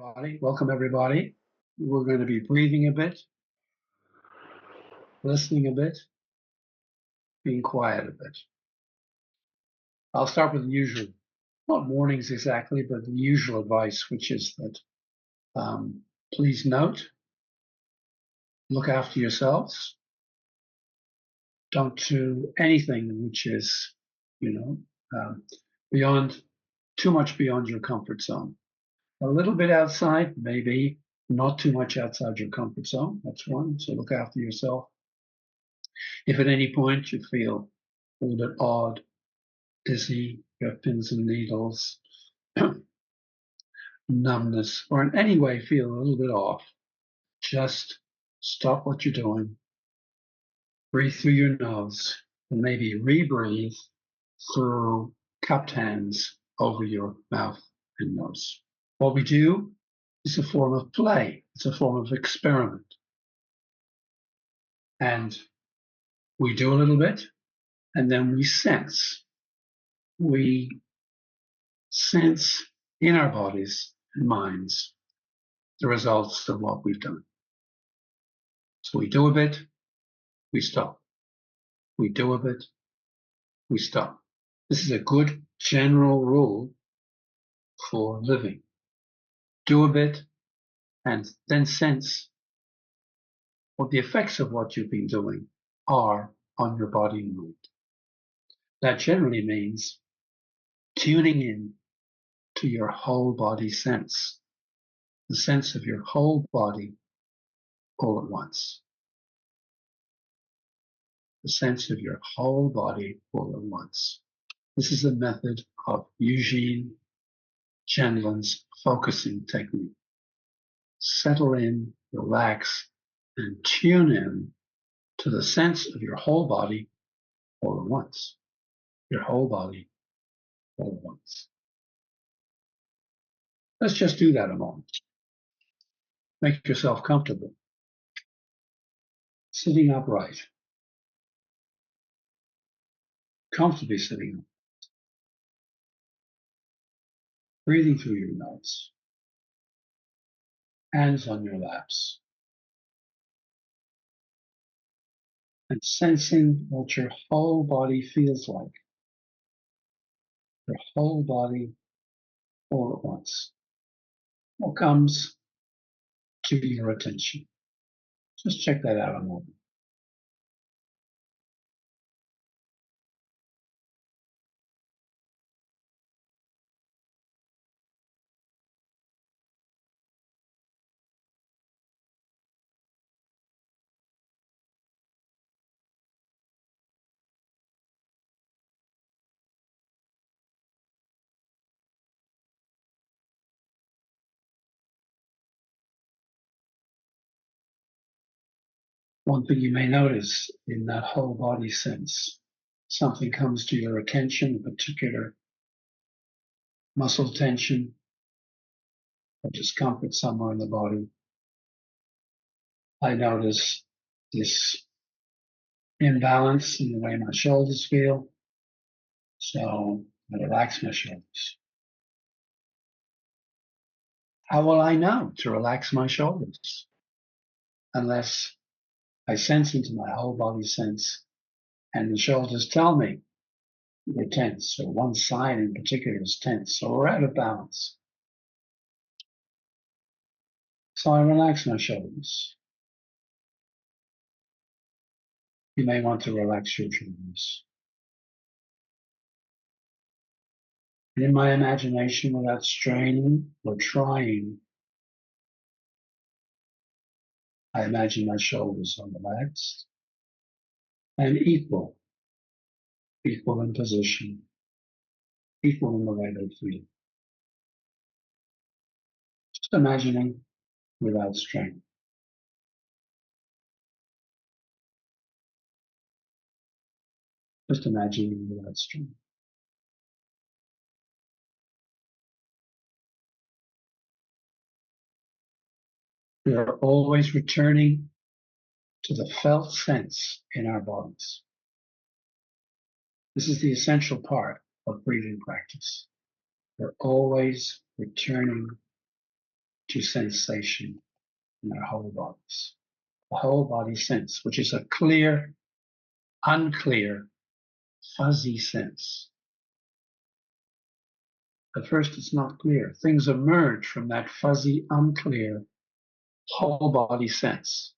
Everybody, welcome everybody. We're going to be breathing a bit, listening a bit, being quiet a bit. I'll start with the usual, not warnings exactly, but the usual advice, which is that please note, look after yourselves. Don't do anything which is, beyond too much beyond your comfort zone. A little bit outside, maybe not too much outside your comfort zone. That's one. So look after yourself. If at any point you feel a little bit odd, dizzy, you have pins and needles, numbness, or in any way feel a little bit off, just stop what you're doing, breathe through your nose, and maybe rebreathe through cupped hands over your mouth and nose. What we do is a form of play. It's a form of experiment. And we do a little bit, and then we sense. We sense in our bodies and minds the results of what we've done. So we do a bit, we stop. We do a bit, we stop. This is a good general rule for living. Do a bit and then sense what the effects of what you've been doing are on your body and mind. That generally means tuning in to your whole body sense, the sense of your whole body all at once. The sense of your whole body all at once. This is the method of Eugene Chandlin's focusing technique. Settle in, relax, and tune in to the sense of your whole body all at once. Your whole body all at once. Let's just do that a moment. Make yourself comfortable. Sitting upright. Comfortably sitting up. Breathing through your nose. Hands on your laps. And sensing what your whole body feels like. Your whole body all at once. What comes to your attention? Just check that out a moment. One thing you may notice in that whole body sense, something comes to your attention, a particular muscle tension or discomfort somewhere in the body. I notice this imbalance in the way my shoulders feel, so I relax my shoulders. How will I know to relax my shoulders? Unless I sense into my whole body sense and the shoulders tell me they're tense, or one side in particular is tense, or we're out of balance. So I relax my shoulders. You may want to relax your shoulders. And in my imagination, without straining or trying, I imagine my shoulders are relaxed and equal in position, equal in the way they feel. Just imagining without strain. Just imagining without strain. We are always returning to the felt sense in our bodies. This is the essential part of breathing practice. We're always returning to sensation in our whole bodies. The whole body sense, which is a clear, unclear, fuzzy sense. At first, it's not clear. Things emerge from that fuzzy, unclear, whole body sense.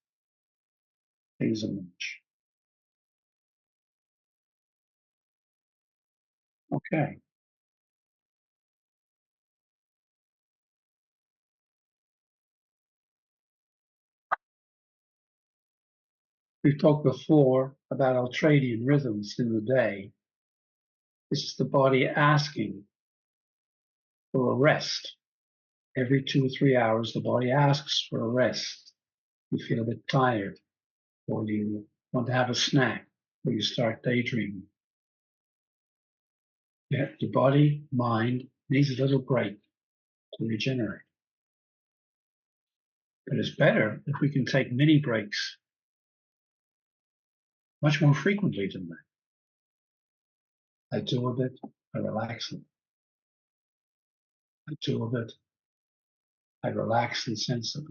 Things emerge. Okay. We've talked before about ultradian rhythms in the day. This is the body asking for a rest. Every 2 or 3 hours, the body asks for a rest. You feel a bit tired, or you want to have a snack, or you start daydreaming. Yeah, the body, mind needs a little break to regenerate. But it's better if we can take mini breaks much more frequently than that. I do a bit, I relax it. I do a bit, I relax and sense it.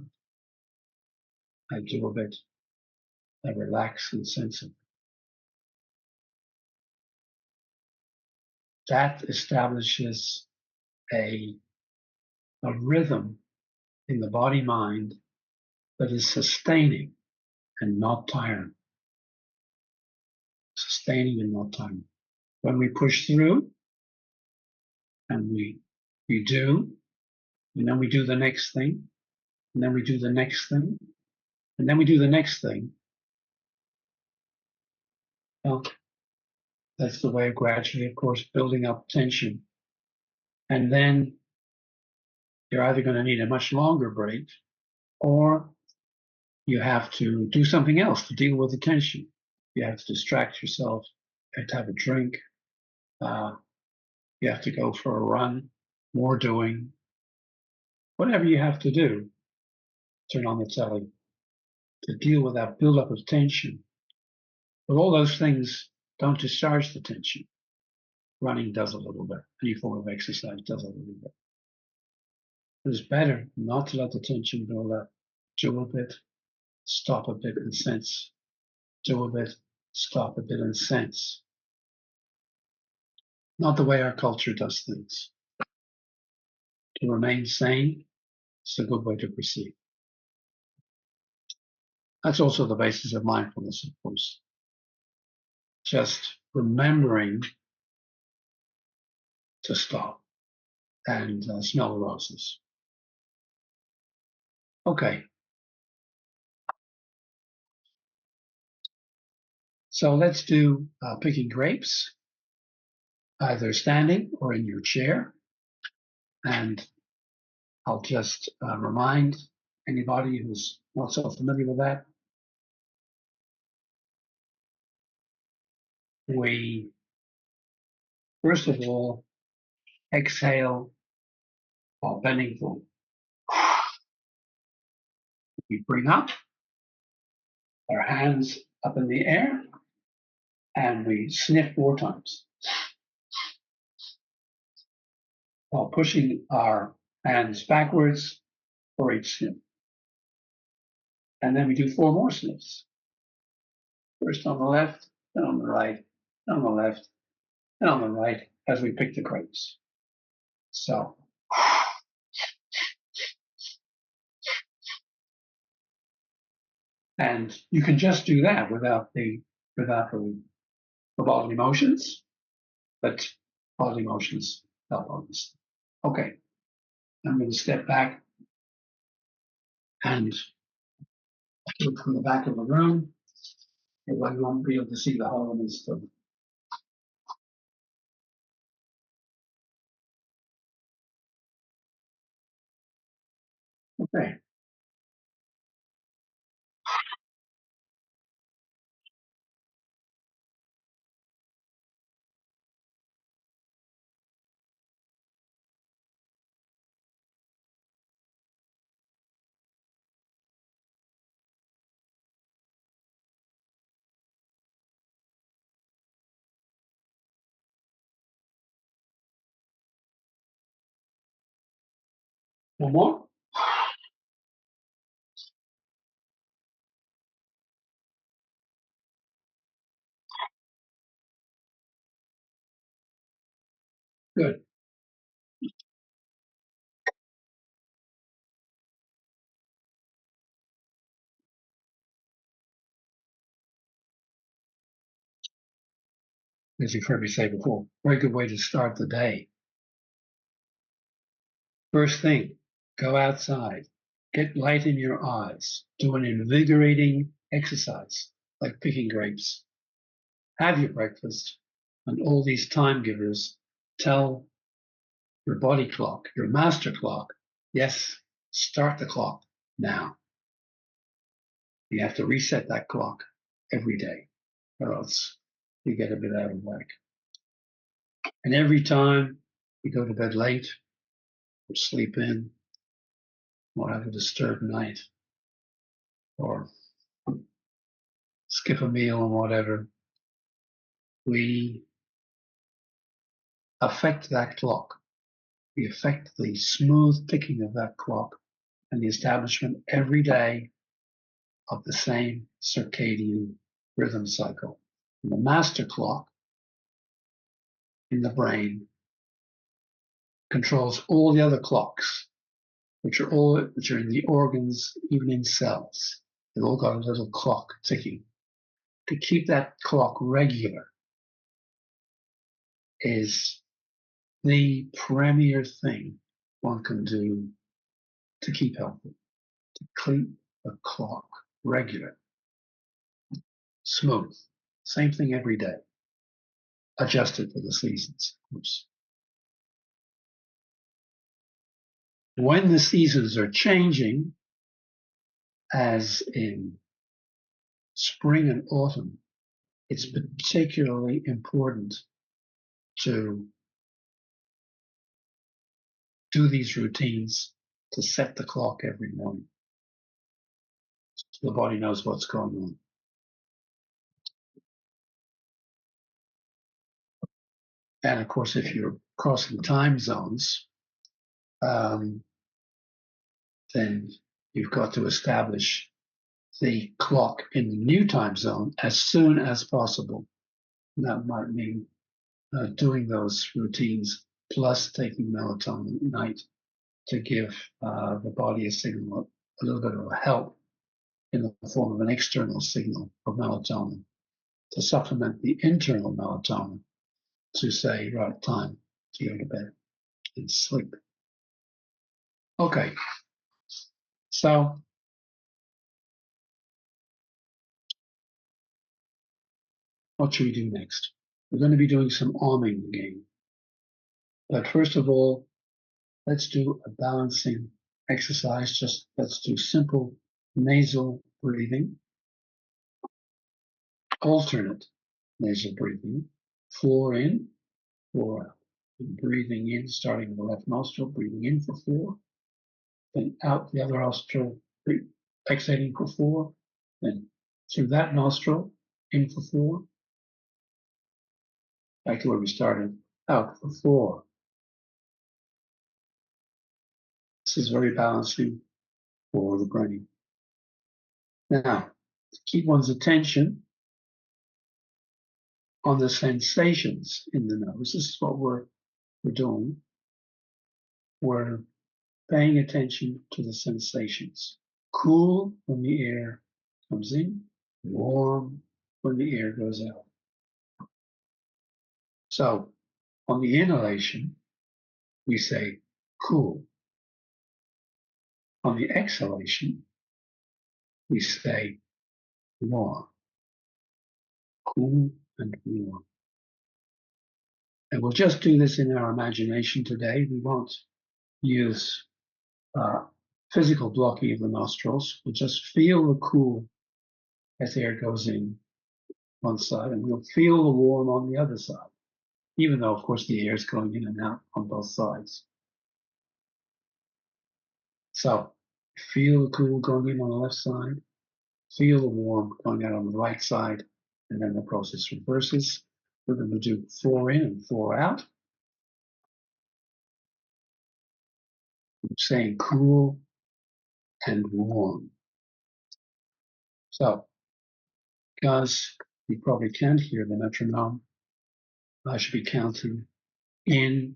I do a bit, I relax and sense it. That establishes a rhythm in the body mind that is sustaining and not tiring. Sustaining and not tiring. When we push through and we do, and then we do the next thing, and then we do the next thing, and then we do the next thing. Well, that's the way of gradually, of course, building up tension. And then you're either going to need a much longer break, or you have to do something else to deal with the tension. You have to distract yourself. You have to have a drink. You have to go for a run, more doing. Whatever you have to do, turn on the telly to deal with that buildup of tension. But all those things don't discharge the tension. Running does a little bit. Any form of exercise does a little bit. But it's better not to let the tension build up. Do a bit, stop a bit and sense. Do a bit, stop a bit and sense. Not the way our culture does things. To remain sane is a good way to proceed. That's also the basis of mindfulness, of course. Just remembering to stop and smell the roses. Okay. So let's do picking grapes, either standing or in your chair. And I'll just remind anybody who's not so familiar with that. We, first of all, exhale while bending forward. We bring up our hands up in the air and we sniff 4 times while pushing our hands backwards for each sniff. And then we do 4 more sniffs. First on the left, then on the right, then on the left, then on the right as we pick the grapes. So. And you can just do that without the bodily motions, but bodily motions help on this. Okay, I'm going to step back and look from the back of the room. Everyone won't be able to see the whole of this stuff. Okay. One more. Good. As you've heard me say before, very good way to start the day. First thing, go outside, get light in your eyes, do an invigorating exercise like picking grapes, have your breakfast, and all these time givers tell your body clock, your master clock, yes, start the clock now. You have to reset that clock every day, or else you get a bit out of whack. And every time you go to bed late or sleep in or have a disturbed night or skip a meal or whatever, we affect that clock. We affect the smooth ticking of that clock and the establishment every day of the same circadian rhythm cycle. And the master clock in the brain controls all the other clocks, which are in the organs, even in cells. They've all got a little clock ticking. To keep that clock regular is the premier thing one can do to keep healthy, to keep the clock regular, smooth. Same thing every day, adjusted for the seasons, of course. When the seasons are changing, as in spring and autumn, it's particularly important to do these routines to set the clock every morning so the body knows what's going on. And of course, if you're crossing time zones, then you've got to establish the clock in the new time zone as soon as possible. And that might mean doing those routines plus taking melatonin at night to give the body a signal, a little bit of a help in the form of an external signal of melatonin to supplement the internal melatonin to say, right, time to go to bed and sleep. Okay, so what should we do next? We're going to be doing some omming again. But first of all, let's do a balancing exercise. Just let's do simple nasal breathing, alternate nasal breathing, 4 in, 4 out. And breathing in, starting with the left nostril, breathing in for 4, then out the other nostril, exhaling for 4, then through that nostril, in for 4, back to where we started, out for 4. This is very balancing for the brain. Now, to keep one's attention on the sensations in the nose, this is what we're doing. We're paying attention to the sensations. Cool when the air comes in, warm when the air goes out. So on the inhalation, we say cool. On the exhalation, we say warm. Cool and warm. And we'll just do this in our imagination today. We won't use physical blocking of the nostrils. We'll just feel the cool as air goes in one side, and we'll feel the warm on the other side, even though, of course, the air is going in and out on both sides. So feel the cool going in on the left side, feel the warm going out on the right side, and then the process reverses. We're going to do 4 in and 4 out. I'm saying cool and warm. So, because you probably can't hear the metronome, I should be counting in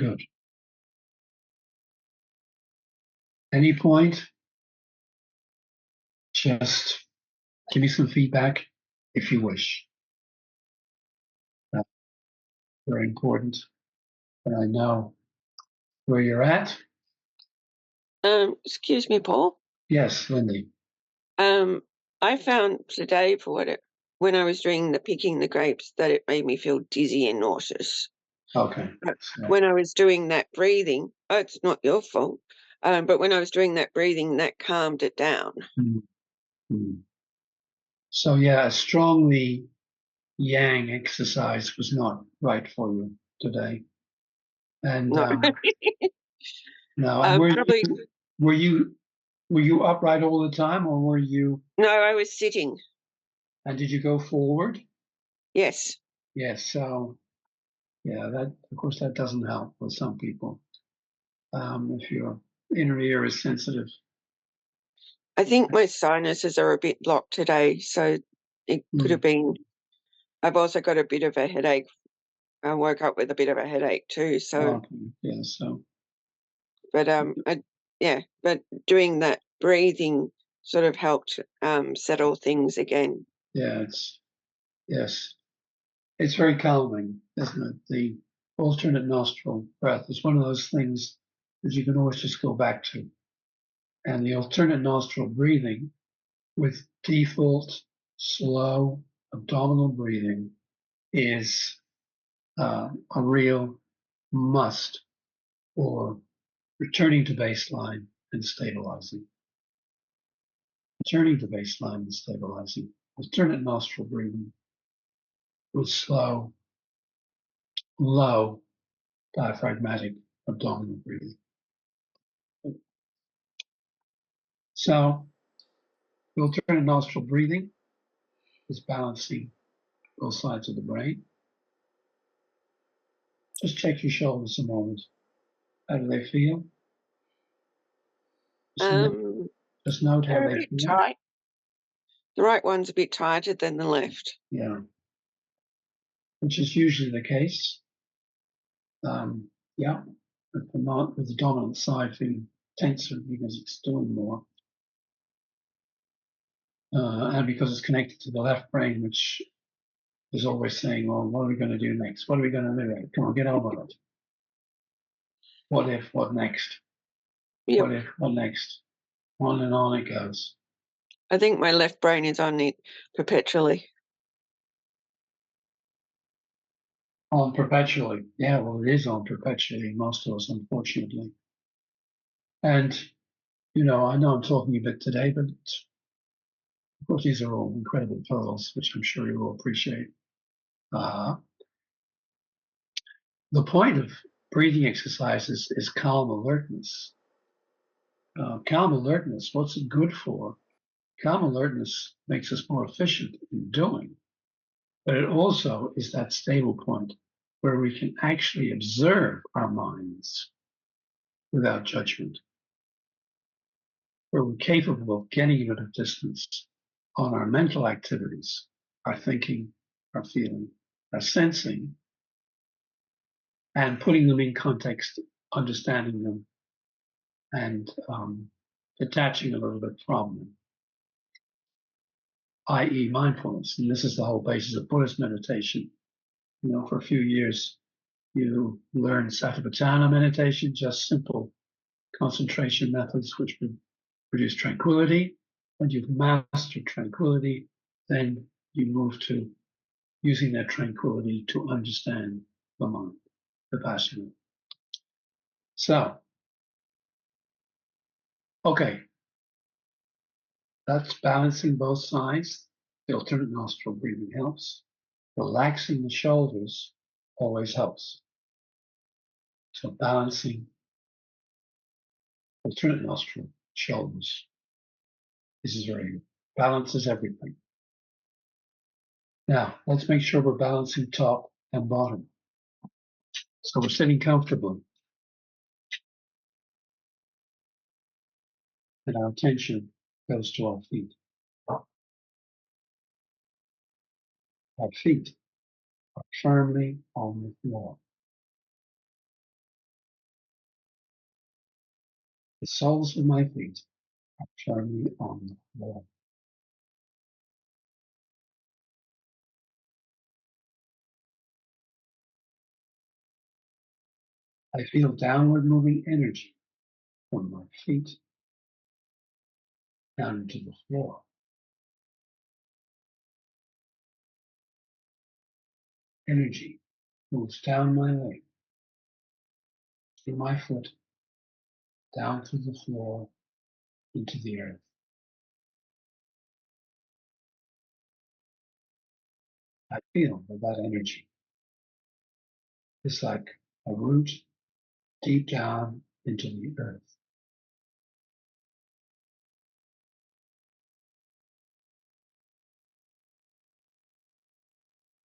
Good. Any point, just give me some feedback if you wish. That's very important. But I know where you're at. Excuse me, Paul. Yes, Lindy. I found today when I was doing the picking the grapes that it made me feel dizzy and nauseous. Okay. But So, when I was doing that breathing, it's not your fault. But when I was doing that breathing, that calmed it down. mm, mm. So yeah, a strongly yang exercise was not right for you today. And No, no, and probably were you were you upright all the time, or were you? no. I was sitting. And did you go forward? Yes, Yes. So yeah, that of course that doesn't help with some people. If your inner ear is sensitive. I think my sinuses are a bit blocked today, so it could have Mm. been. I've also got a bit of a headache. I woke up with a bit of a headache too. So, Okay. Yeah. So but yeah, but doing that breathing sort of helped settle things again. yeah, yes, it's very calming, isn't it? The alternate nostril breath is one of those things that you can always just go back to. And the alternate nostril breathing with default slow abdominal breathing is a real must for returning to baseline and stabilizing. Returning to baseline and stabilizing. Alternate nostril breathing with slow, low diaphragmatic abdominal breathing. So the alternate nostril breathing is balancing both sides of the brain. Just check your shoulders a moment. How do they feel? Um, Just note how they're a they bit feel. tight. The right one's a bit tighter than the left. Yeah, which is usually the case. Yeah, with the dominant side feeling tenser because it's doing more. And because it's connected to the left brain, which is always saying, well, what are we going to do next? What are we going to do? Come on, get on with it. What if? What next? Yep. What if? What next? On and on it goes. I think my left brain is on it perpetually. On perpetually. Yeah, well, it is on perpetually, most of us, unfortunately. And, I know I'm talking a bit today, but of course, these are all incredible pearls, which I'm sure you will appreciate. Uh, the point of breathing exercises is calm alertness. Calm alertness, what's it good for? Calm alertness makes us more efficient in doing, but it also is that stable point where we can actually observe our minds without judgment, where we're capable of getting a bit of distance on our mental activities, our thinking, our feeling, our sensing, and putting them in context, understanding them, and detaching a little bit from them, i.e., mindfulness. And this is the whole basis of Buddhist meditation. For a few years, you learn Satipatthana meditation, just simple concentration methods which would produce tranquility. When you've mastered tranquility, then you move to using that tranquility to understand the mind, the Vipassana. So, okay, that's balancing both sides. The alternate nostril breathing helps. Relaxing the shoulders always helps. So balancing alternate nostril shoulders. This is very good. Balance is everything. Now, let's make sure we're balancing top and bottom. So we're sitting comfortably and our attention goes to our feet. Our feet are firmly on the floor. The soles of my feet are firmly on the floor. I feel downward moving energy from my feet down into the floor. Energy moves down my leg, through my foot, down through the floor, into the earth. I feel that energy is like a root deep down into the earth.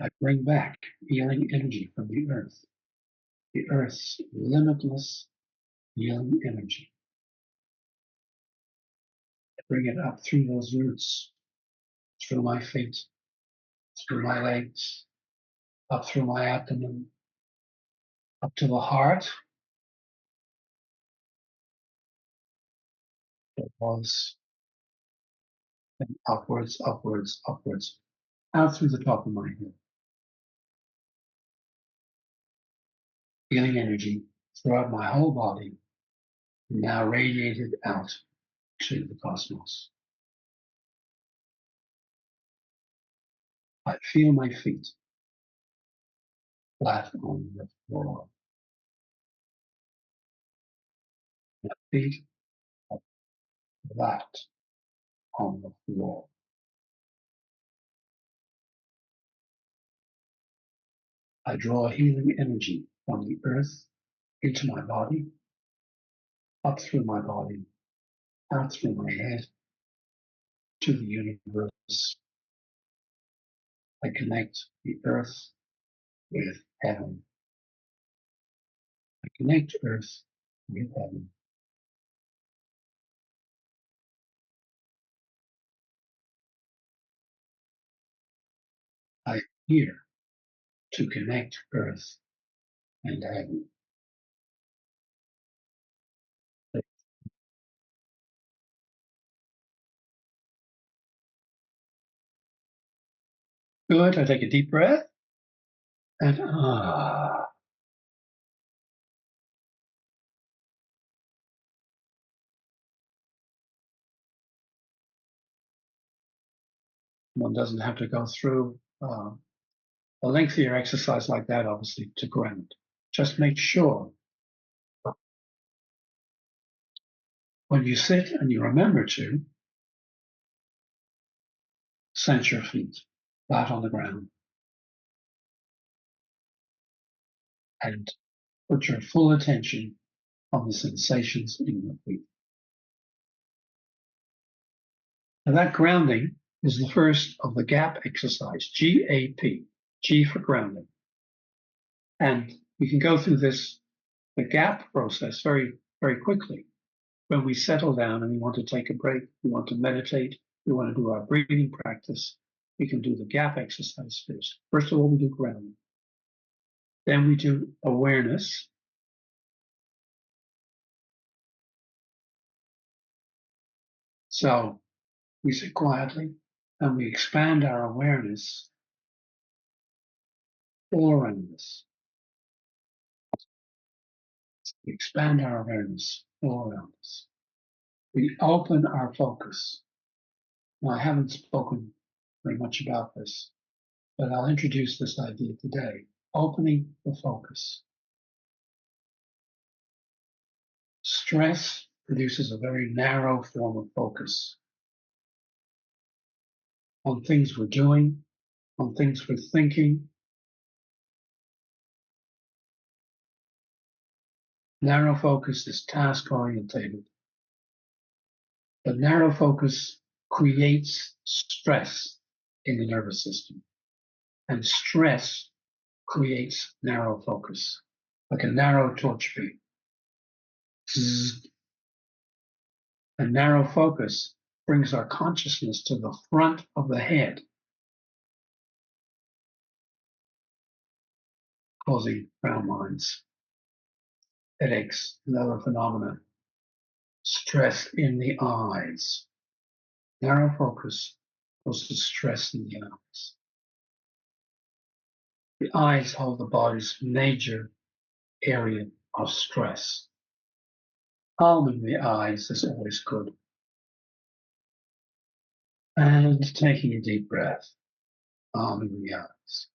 I bring back healing energy from the earth's limitless healing energy. I bring it up through those roots, through my feet, through my legs, up through my abdomen, up to the heart. It was, and upwards, upwards, upwards, out through the top of my head. Healing energy throughout my whole body, now radiated out to the cosmos. I feel my feet flat on the floor. My feet are flat on the floor. I draw healing energy from the earth into my body, up through my body, out through my head, to the universe. I connect the earth with heaven. I connect earth with heaven. I am here to connect earth and heaven. Good. I take a deep breath and one doesn't have to go through a lengthier exercise like that, obviously, to ground. Just make sure when you sit and you remember to sense your feet flat on the ground and put your full attention on the sensations in your feet. And that grounding is the first of the gap exercise, GAP, G for grounding. And we can go through the gap process very, very quickly. When we settle down and we want to take a break, we want to meditate, we want to do our breathing practice, we can do the gap exercise first. First of all, we do grounding. Then we do awareness. So we sit quietly and we expand our awareness all around us. We expand our awareness all around us. We open our focus. Now, I haven't spoken very much about this, but I'll introduce this idea today. Opening the focus. Stress produces a very narrow form of focus on things we're doing, on things we're thinking. Narrow focus is task orientated, but narrow focus creates stress in the nervous system, and stress creates narrow focus, like a narrow torch beam. And narrow focus brings our consciousness to the front of the head, causing frown lines, headaches, and other phenomena. stress in the eyes. Narrow focus goes to stress in the eyes. The eyes hold the body's major area of stress. Calming the eyes is always good. And taking a deep breath, calming the eyes.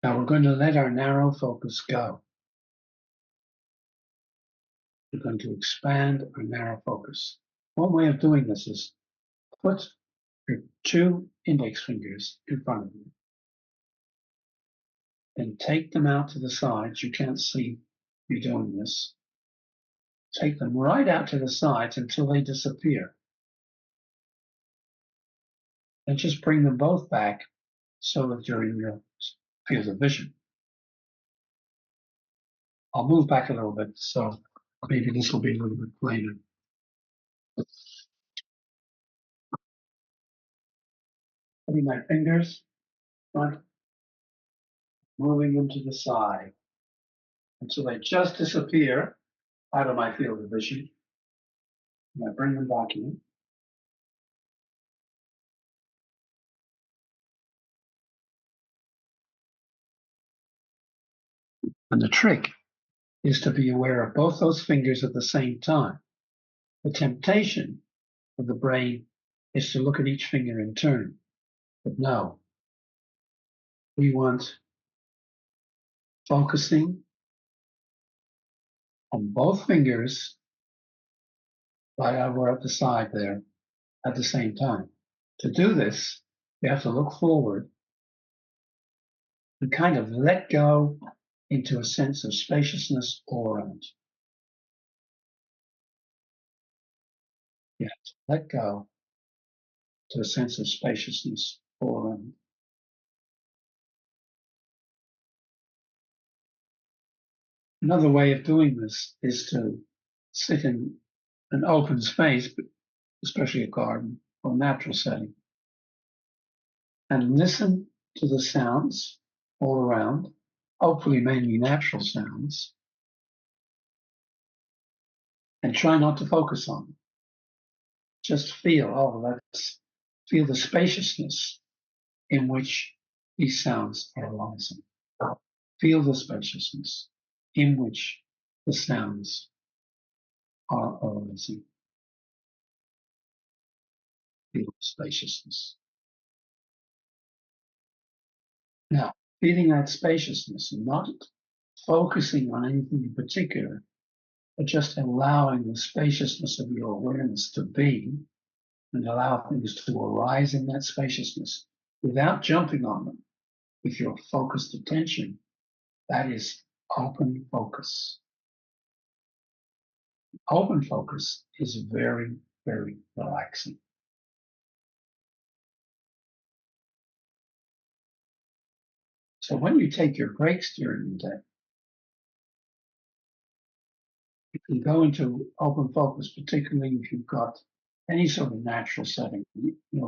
Now we're going to let our narrow focus go. We're going to expand our narrow focus. One way of doing this is put your 2 index fingers in front of you and take them out to the sides. You can't see me doing this. Take them right out to the sides until they disappear. And just bring them both back so that you're in your field of vision. I'll move back a little bit so maybe this will be a little bit plainer. Putting my fingers front, moving them to the side until they just disappear out of my field of vision. And I bring them back in. And the trick is to be aware of both those fingers at the same time. The temptation of the brain is to look at each finger in turn. But no, we want focusing on both fingers right over at the side there at the same time. To do this, we have to look forward and kind of let go into a sense of spaciousness all around. You have to let go to a sense of spaciousness all around. Another way of doing this is to sit in an open space, especially a garden or natural setting, and listen to the sounds all around, hopefully mainly natural sounds, and try not to focus on them. Just feel the spaciousness in which these sounds are arising. Feel the spaciousness in which the sounds are arising. Feel the spaciousness. Now, feeling that spaciousness and not focusing on anything in particular, but just allowing the spaciousness of your awareness to be and allow things to arise in that spaciousness without jumping on them with your focused attention. That is open focus. Open focus is very, very relaxing. So when you take your breaks during the day, you can go into open focus, particularly if you've got any sort of natural setting,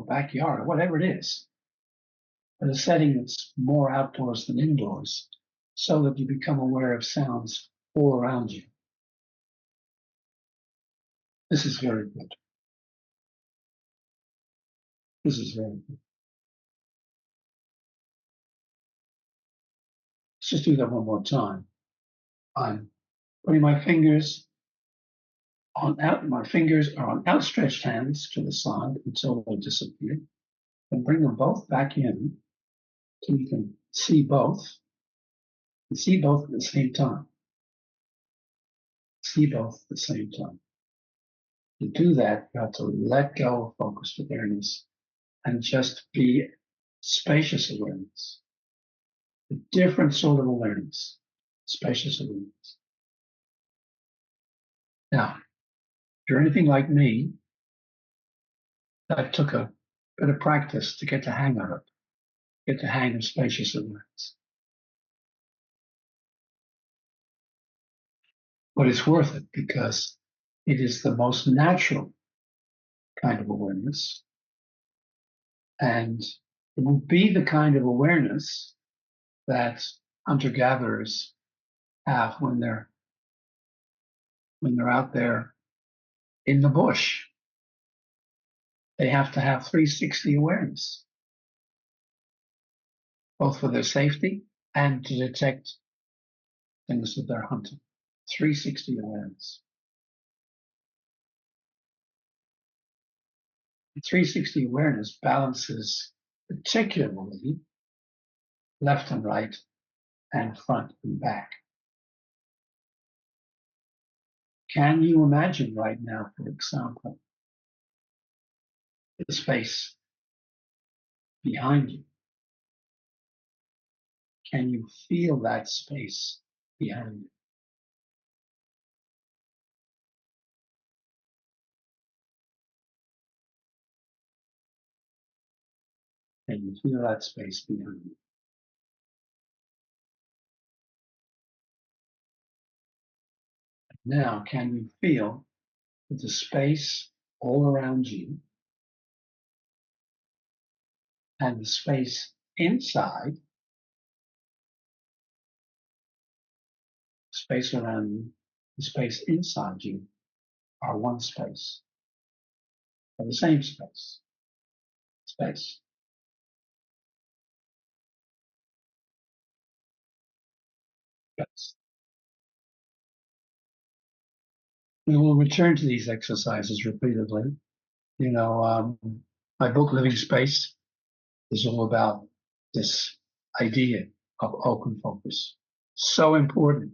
backyard or whatever it is, but a setting that's more outdoors than indoors, so that you become aware of sounds all around you. This is very good. This is very good. Let's just do that one more time. I'm putting my fingers my fingers are on outstretched hands to the side until they disappear. And bring them both back in so you can see both. And see both at the same time. See both at the same time. To do that, you have to let go of focused awareness and just be spacious awareness. A different sort of awareness. Spacious awareness. Now, if you're anything like me, that took a bit of practice to get the hang of it, get the hang of spacious awareness. But it's worth it because it is the most natural kind of awareness. And it will be the kind of awareness that hunter-gatherers have when they're when they're out there in the bush, they have to have 360 awareness, both for their safety and to detect things that they're hunting. 360 awareness. 360 awareness balances particularly left and right and front and back. Can you imagine right now, for example, the space behind you? Can you feel that space behind you? Can you feel that space behind you? Now, can you feel that the space all around you and the space inside, space around you, the space inside you are one space, are the same space, space. Space. We will return to these exercises repeatedly. You know, my book, Living Space, is all about this idea of open focus. So important,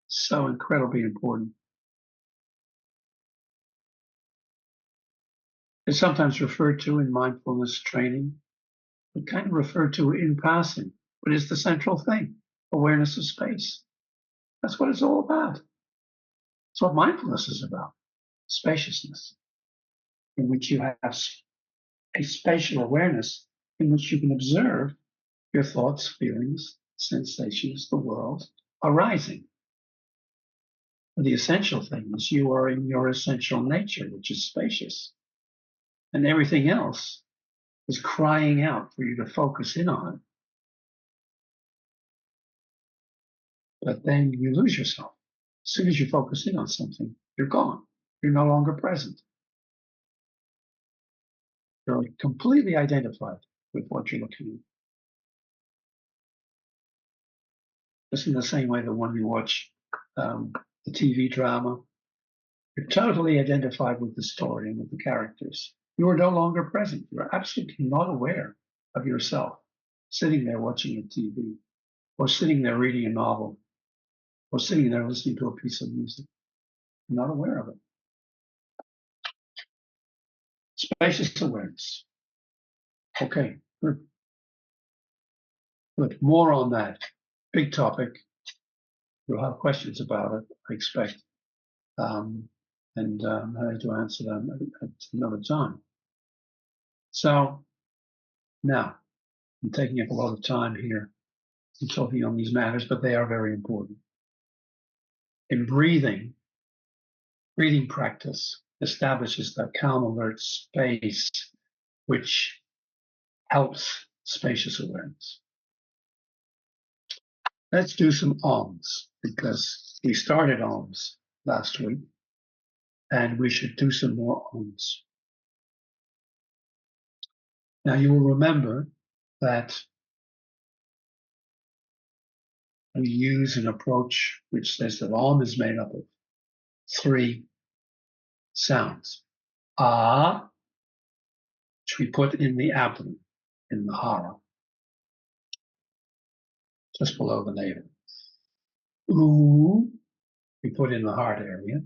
so incredibly important. It's sometimes referred to in mindfulness training, but kind of referred to in passing, but it's the central thing, awareness of space. That's what it's all about. It's what mindfulness is about, spaciousness, in which you have a spatial awareness in which you can observe your thoughts, feelings, sensations, the world arising. The essential thing is you are in your essential nature, which is spacious. And everything else is crying out for you to focus in on it. But then you lose yourself. As soon as you focus in on something, you're gone. You're no longer present. You're completely identified with what you're looking at. Just in the same way that when you watch the TV drama, you're totally identified with the story and with the characters. You are no longer present. You're absolutely not aware of yourself sitting there watching a TV, or sitting there reading a novel, or sitting there listening to a piece of music. You're not aware of it. Spacious awareness. Okay, good. Good. More on that. Big topic. You'll have questions about it, I expect. And I'm happy to answer them at another time. So now, I'm taking up a lot of time here in talking on these matters, but they are very important. In breathing practice establishes that calm, alert space, which helps spacious awareness. Let's do some oms, because we started oms last week, and we should do some more oms. Now, you will remember that we use an approach which says that om is made up of 3 sounds. Ah, which we put in the abdomen, in the hara, just below the navel. Ooh, we put in the heart area.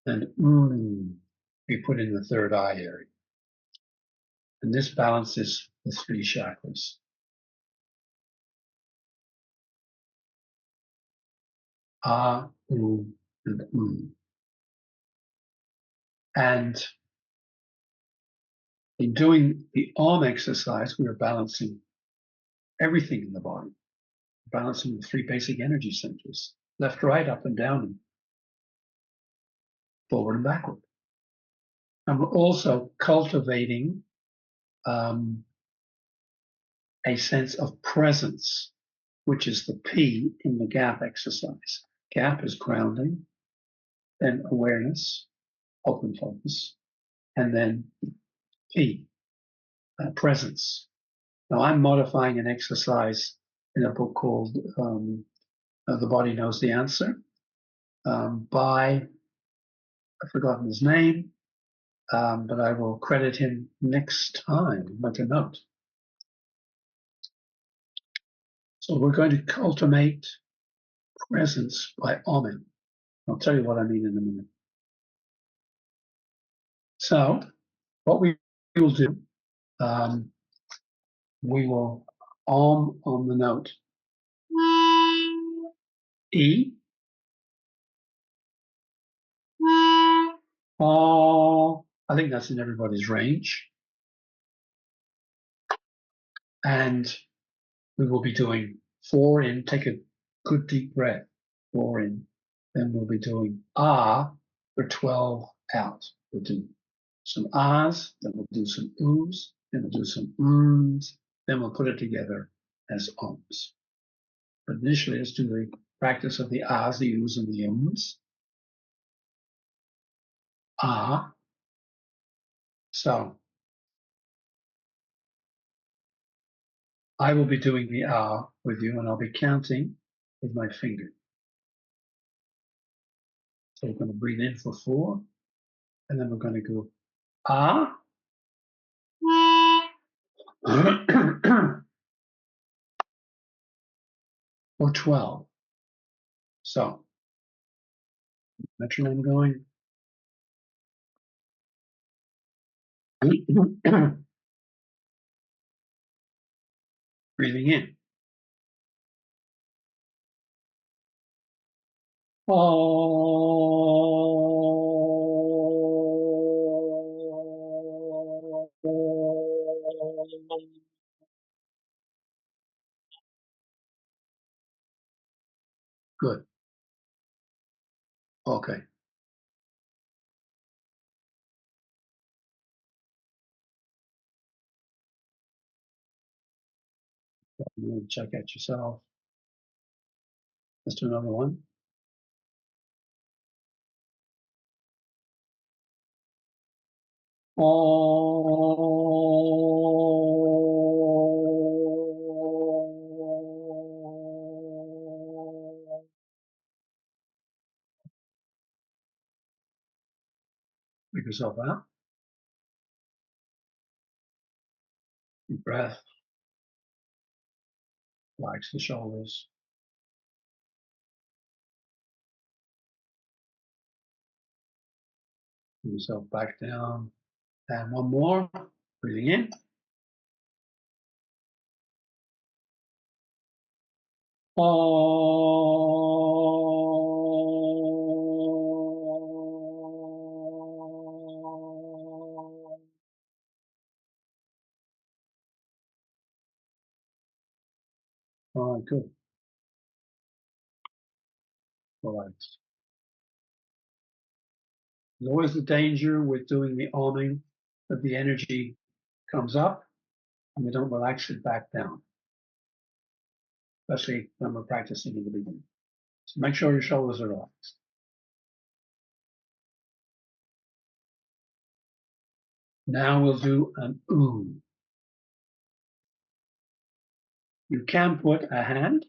And we put in the third eye area. And this balances the 3 chakras. Ah, and And in doing the arm exercise, we are balancing everything in the body, balancing the 3 basic energy centers, left, right, up and down, and forward and backward. And we're also cultivating a sense of presence, which is the P in the gap exercise. Gap is grounding, then awareness, open focus, and then P, presence. Now, I'm modifying an exercise in a book called The Body Knows the Answer by, I've forgotten his name, but I will credit him next time, make a note. So we're going to cultivate presence by omming. I'll tell you what I mean in a minute. So what we will do, we will on the note E, I think that's in everybody's range. And we will be doing 4 in, take a good deep breath, 4 in. Then we'll be doing ah for 12 out. We'll do some ahs, then we'll do some oohs, then we'll do some ums, then we'll put it together as ums. But initially, let's do the practice of the ahs, the oohs, and the ums. Ah. So I will be doing the ah with you, and I'll be counting with my finger. So we're going to breathe in for 4, and then we're going to go ah. Or 12. So, metronome going. Breathing in. Good. Okay. Check out yourself. Let's do another one. Breathe yourself out. Deep breath. Relax the shoulders. Bring yourself back down. And one more. Breathing in. All right, good. Relax. There's always the danger with doing the omming that the energy comes up and we don't relax it back down, especially when we're practicing in the beginning. So make sure your shoulders are relaxed. Now we'll do an oom. You can put a hand,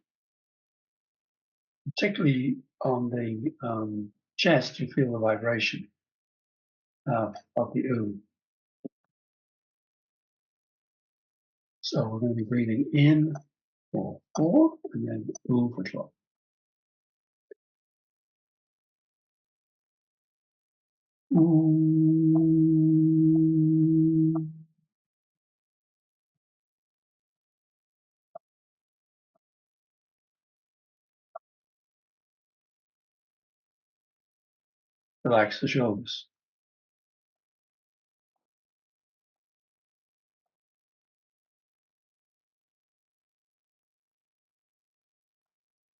particularly on the chest, you feel the vibration of the oom. So we're going to be breathing in for 4 and then oom for 12. Oom. Relax the shoulders.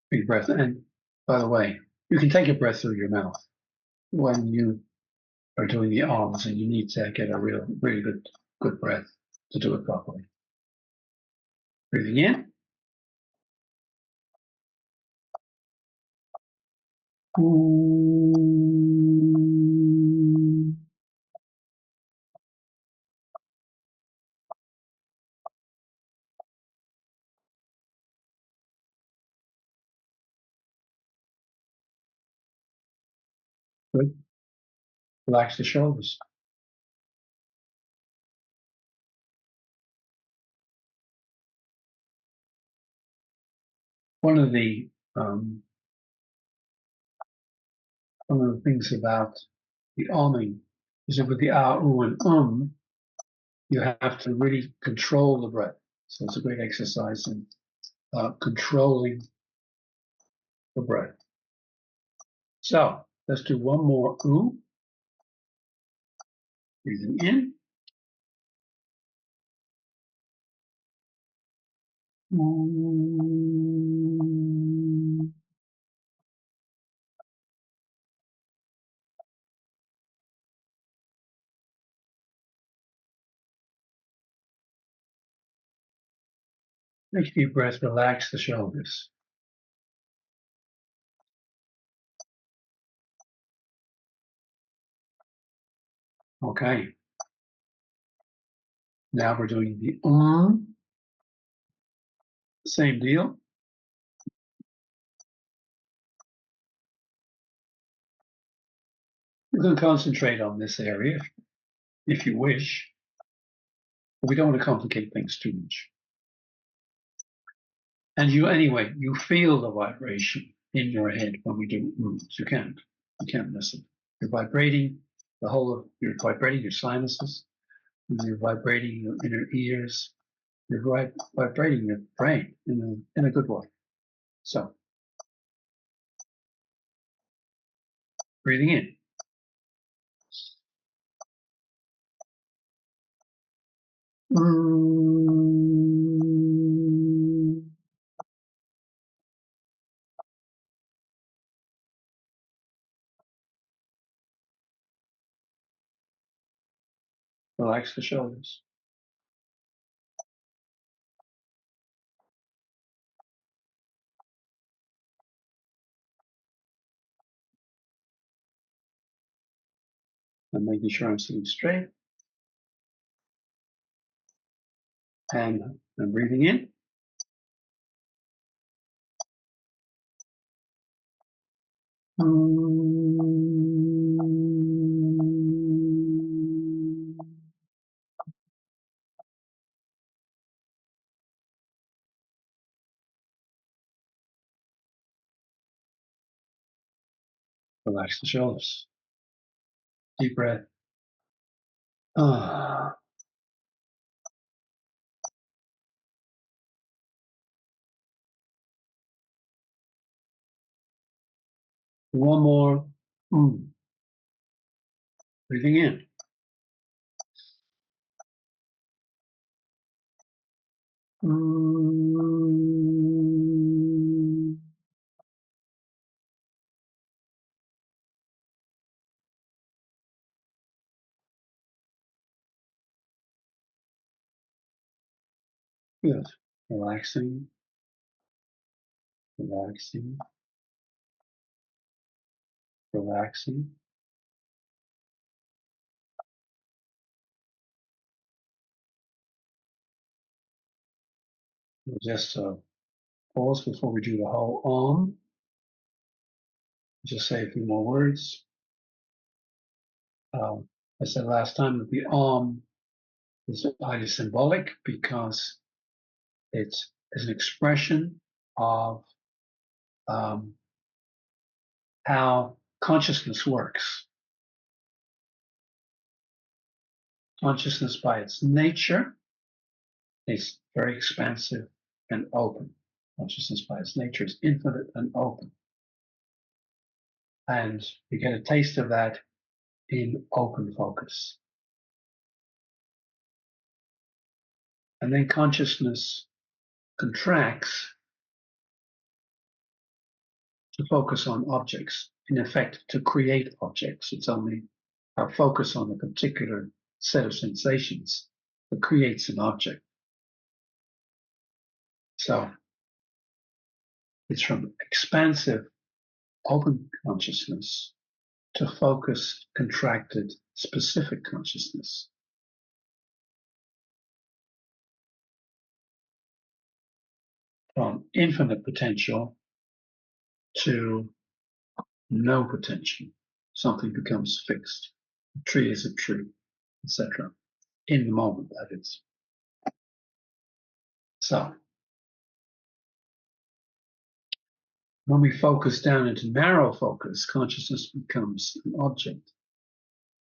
Big breath. And by the way, you can take a breath through your mouth when you are doing the arms, and you need to get a really good breath to do it properly. Breathing in. Good. Relax the shoulders. One of the things about the omming is that with the ah, ooh, and you have to really control the breath. So it's a great exercise in controlling the breath. So let's do one more ooh. Breathing in. Next deep breath, relax the shoulders. Okay. Now we're doing the same deal. You can concentrate on this area if you wish, but we don't want to complicate things too much. And you feel the vibration in your head when we do You can't miss it. You're vibrating you're vibrating your sinuses, you're vibrating your inner ears, you're vibrating your brain in a good way. So, breathing in. Relax the shoulders. I'm making sure I'm sitting straight. And I'm breathing in. Relax the shoulders. Deep breath. Ah. One more. Breathing in. Good. Relaxing, relaxing, relaxing. Just pause before we do the whole Just say a few more words. I said last time that the is highly symbolic because it is an expression of how consciousness works. Consciousness, by its nature, is very expansive and open. Consciousness, by its nature, is infinite and open. And you get a taste of that in open focus. And then consciousness contracts to focus on objects, in effect, to create objects. It's only our focus on a particular set of sensations that creates an object. So it's from expansive, open consciousness to focused, contracted, specific consciousness. From infinite potential to no potential. something becomes fixed. A tree is a tree, etc. In the moment, that is. So when we focus down into narrow focus, consciousness becomes an object.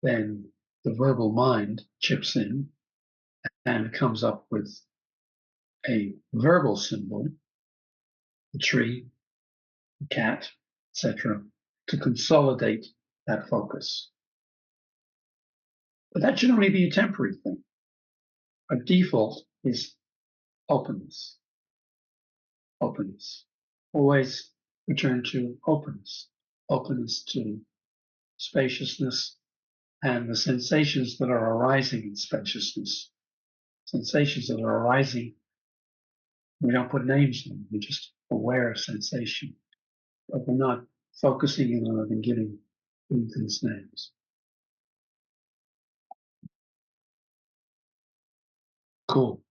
Then the verbal mind chips in and comes up with a verbal symbol, the tree, the cat, etc., to consolidate that focus. But that should only be a temporary thing. Our default is openness. Openness. Always return to openness. Openness to spaciousness and the sensations that are arising in spaciousness. Sensations that are arising, we don't put names on them, we're just aware of sensation. But we're not focusing in on it and giving things names. Cool.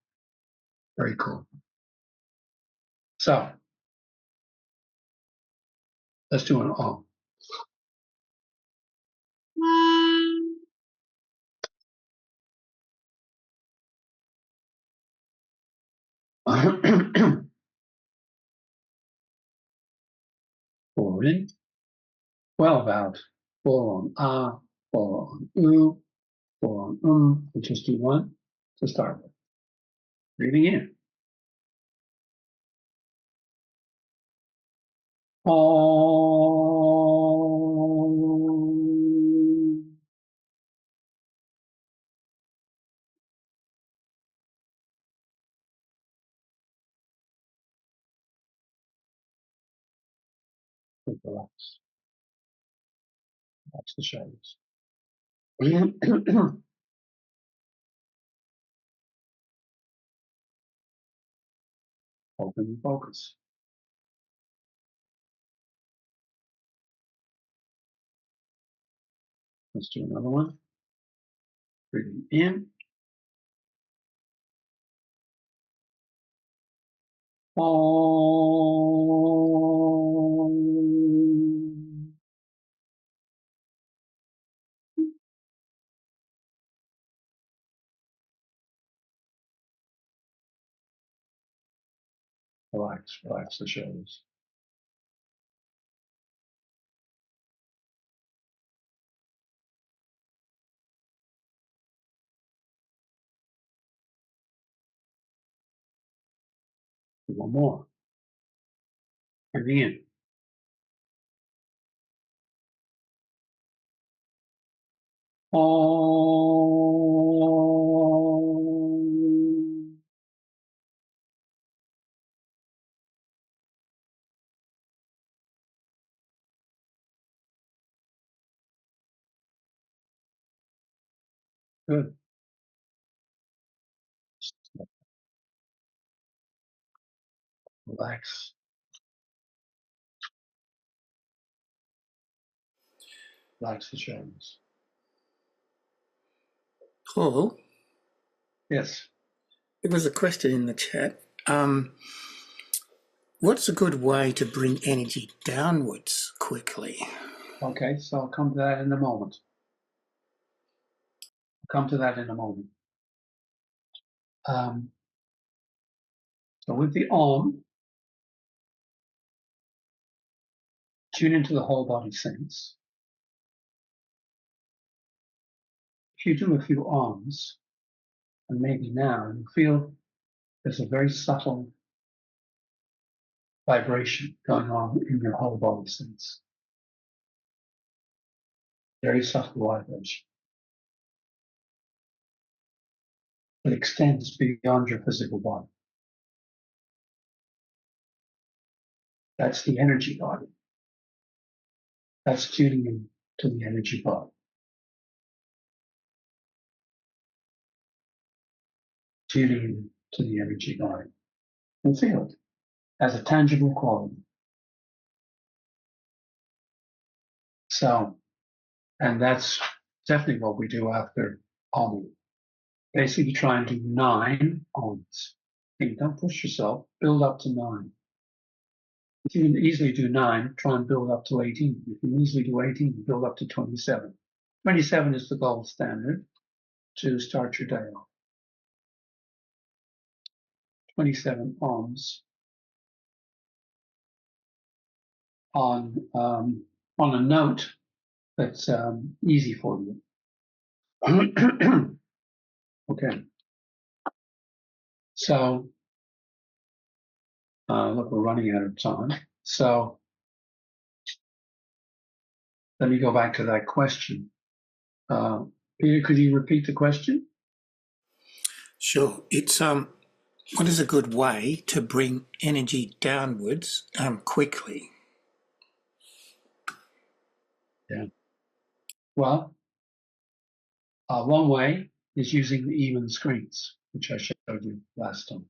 Very cool. So let's do an om. Forward in, 12 out, 4 on ah, 4 on oo, 4 on we'll just do one to start with. Breathing in. Om. Relax. Relax the shoulders. Open and focus. Let's do another one. Breathing in. Om. Relax, relax the shoulders. One more. Breathing in. Om. Good. Relax. Relax the shoulders. Paul, Yes. there was a question in the chat. What's a good way to bring energy downwards quickly? Okay, so I'll come to that in a moment. So with the om, tune into the whole body sense. If you do a few oms, and maybe now, you feel there's a very subtle vibration going on in your whole body sense. Very subtle vibration. It extends beyond your physical body. That's the energy body. That's tuning in to the energy body. Tuning in to the energy body. And feel it as a tangible quality. So, and that's definitely what we do after omming. Basically try and do 9 ohms. And don't push yourself, build up to 9. If you can easily do 9, try and build up to 18. If you can easily do 18, build up to 27. 27 is the gold standard to start your day off. 27 ohms on a note that's easy for you. Okay. So, look, we're running out of time. So, let me go back to that question. Peter, could you repeat the question? Sure. It's what is a good way to bring energy downwards quickly? Yeah. Well, one way is using the even screens, which I showed you last time.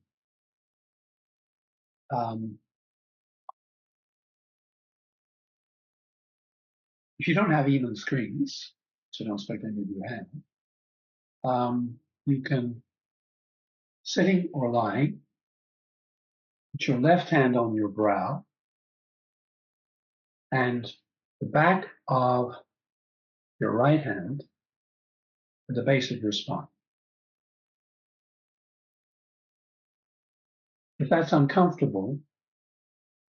If you don't have even screens, which I don't expect any of you have, you can, sitting or lying, put your left hand on your brow and the back of your right hand at the base of your spine. If that's uncomfortable,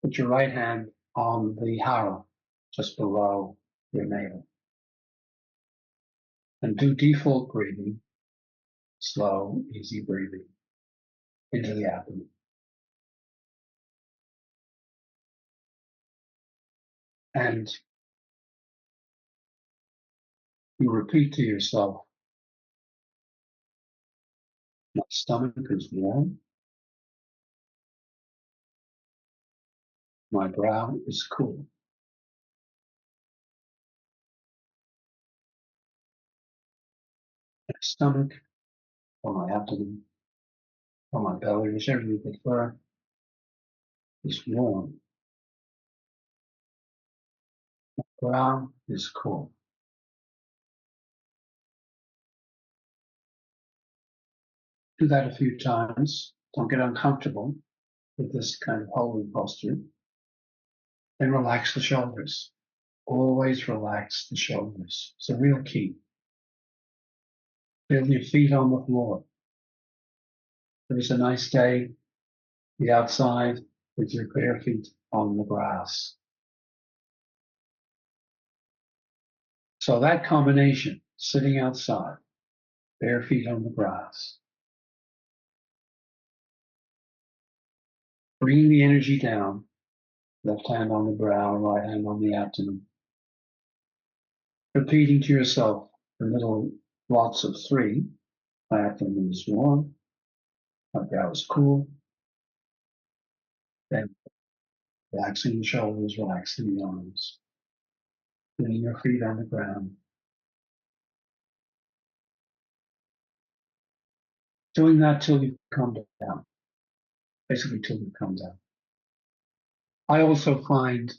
put your right hand on the hara, just below your navel. And do default breathing, slow, easy breathing into the abdomen. And you repeat to yourself, my stomach is warm, my brow is cool. My stomach, or my abdomen, or my belly, whichever you prefer, is warm. My brow is cool. Do that a few times. Don't get uncomfortable with this kind of holding posture. Then relax the shoulders. Always relax the shoulders. It's a real key. Feel your feet on the floor. If it's a nice day, be outside with your bare feet on the grass. So that combination, sitting outside, bare feet on the grass, bringing the energy down, left hand on the brow, right hand on the abdomen, repeating to yourself the little lots of 3. My abdomen is warm, my brow is cool. Then relaxing the shoulders, relaxing the arms, putting your feet on the ground. Doing that till you come down, basically till you come down. I also find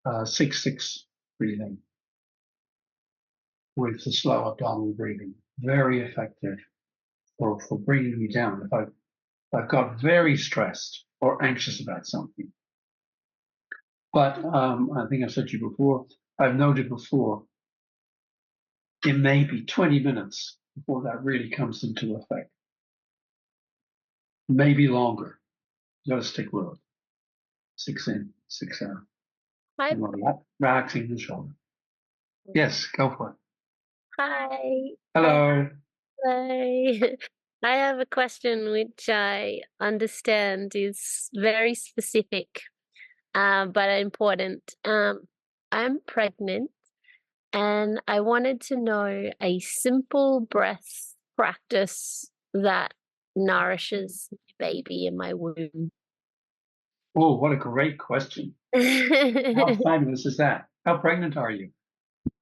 6-6 breathing with the slow abdominal breathing very effective for bringing me down. If I've got very stressed or anxious about something. But I think I've said to you before, I've noted before, it may be 20 minutes before that really comes into effect. Maybe longer. You got to stick with it. 6 in, 6 out. Hi. Relaxing the shoulder. Yes, go for it. Hi. Hello. Hello. I have a question which I understand is very specific, but important. I'm pregnant and I wanted to know a simple breath practice that nourishes my baby in my womb. Oh, what a great question. How fabulous is that? How pregnant are you?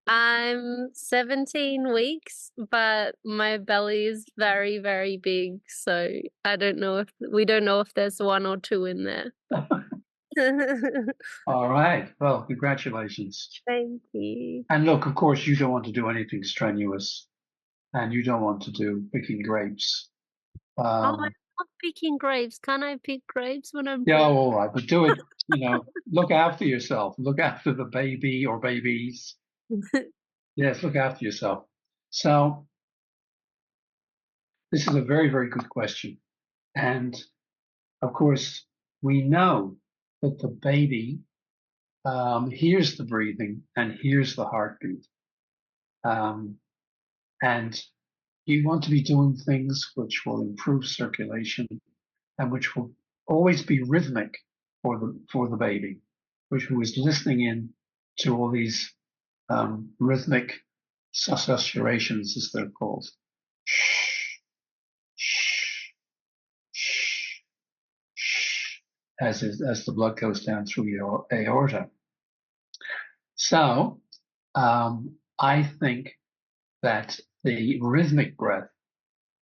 I'm 17 weeks, but my belly is very, very big. So I don't know we don't know if there's 1 or 2 in there. All right. Well, congratulations. Thank you. And look, of course, you don't want to do anything strenuous and you don't want to do picking grapes. Oh, love picking grapes. Can't I pick grapes when I'm Yeah, pregnant? all right, but do it, look after yourself. Look after the baby or babies. Yes, look after yourself. So this is a very, very good question. And of course, we know that the baby hears the breathing and hears the heartbeat. And you want to be doing things which will improve circulation and which will always be rhythmic for the baby, which was listening in to all these rhythmic susurrations, as they're called. As the blood goes down through your aorta. So I think that the rhythmic breath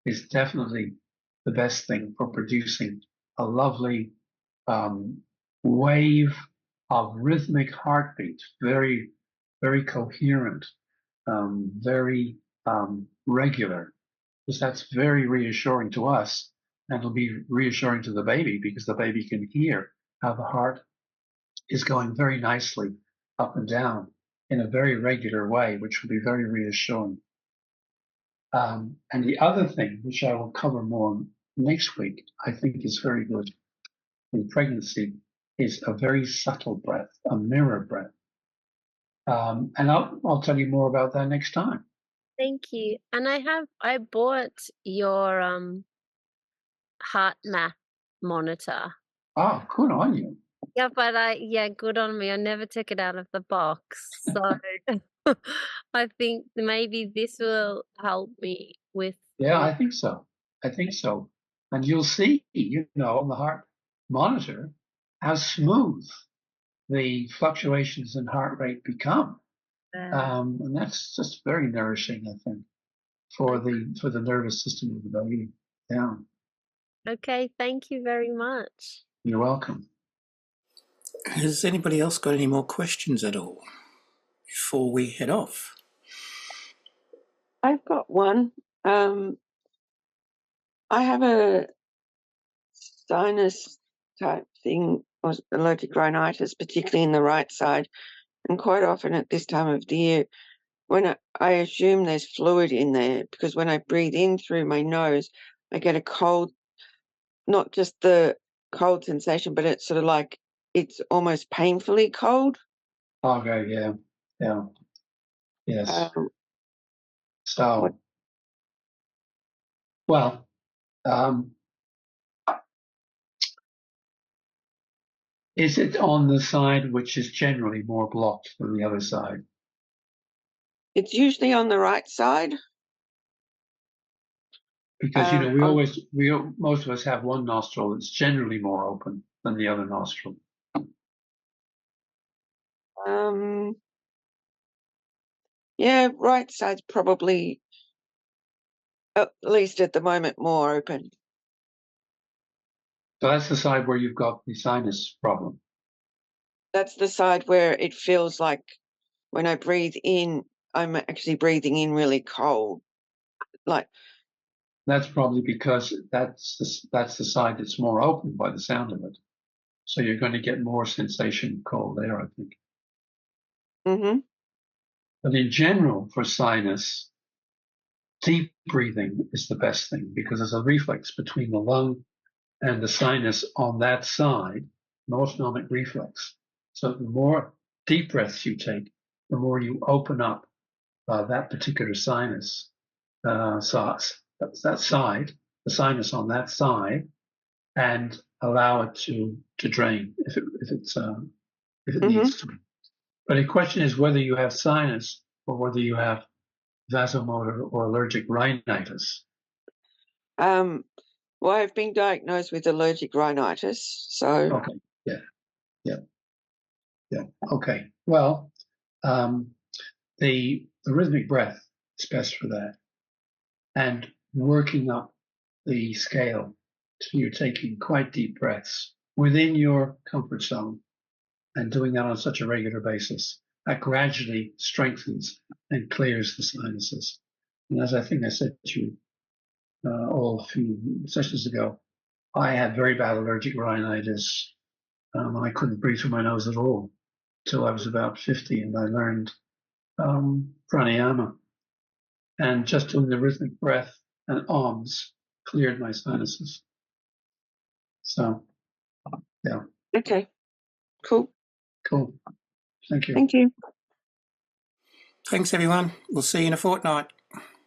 is definitely the best thing for producing a lovely wave of rhythmic heartbeat, very, very coherent, very regular, because that's very reassuring to us, and it'll be reassuring to the baby because the baby can hear how the heart is going very nicely up and down in a very regular way, which will be very reassuring. And the other thing, which I will cover more next week, I think is very good in pregnancy, is a very subtle breath, a mirror breath. And I'll tell you more about that next time. Thank you. And I bought your heart math monitor. Oh, good on you. Yeah, but good on me. I never took it out of the box. So I think maybe this will help me with. Yeah, I think so. I think so. And you'll see, on the heart monitor, how smooth the fluctuations in heart rate become. And that's just very nourishing, I think, for the nervous system of the baby. Yeah. Okay, thank you very much. You're welcome. Has anybody else got any more questions at all before we head off? I've got one. I have a sinus type thing, or allergic rhinitis, particularly in the right side. And quite often at this time of the year, when I assume there's fluid in there, because when I breathe in through my nose, I get a cold, not just the cold sensation, but it's sort of like it's almost painfully cold. Okay, yeah. Yes. What? Well, is it on the side which is generally more blocked than the other side? It's usually on the right side. Because most of us have one nostril that's generally more open than the other nostril. Yeah, right side's probably, at least at the moment, more open. So that's the side where you've got the sinus problem. That's the side where it feels like when I breathe in, I'm actually breathing in really cold. Like, That's probably because that's the side that's more open by the sound of it. So you're going to get more sensation cold there, I think. mm-hmm. But in general, for sinus, deep breathing is the best thing because there's a reflex between the lung and the sinus on that side, an autonomic reflex. So the more deep breaths you take, the more you open up that particular sinus, that side, the sinus on that side, and allow it to drain if it needs to. But the question is whether you have sinus or whether you have vasomotor or allergic rhinitis. Well, I've been diagnosed with allergic rhinitis, so. Okay. Yeah. Okay. Well, the rhythmic breath is best for that, and working up the scale so you're taking quite deep breaths within your comfort zone and doing that on such a regular basis. That gradually strengthens and clears the sinuses. And as I think I said to you all a few sessions ago, I had very bad allergic rhinitis. I couldn't breathe through my nose at all till I was about 50, and I learned pranayama. And just doing the rhythmic breath and ohms cleared my sinuses. So, yeah. Okay, cool. Cool. Thank you. Thank you. Thanks, everyone. We'll see you in a fortnight.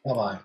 Bye-bye.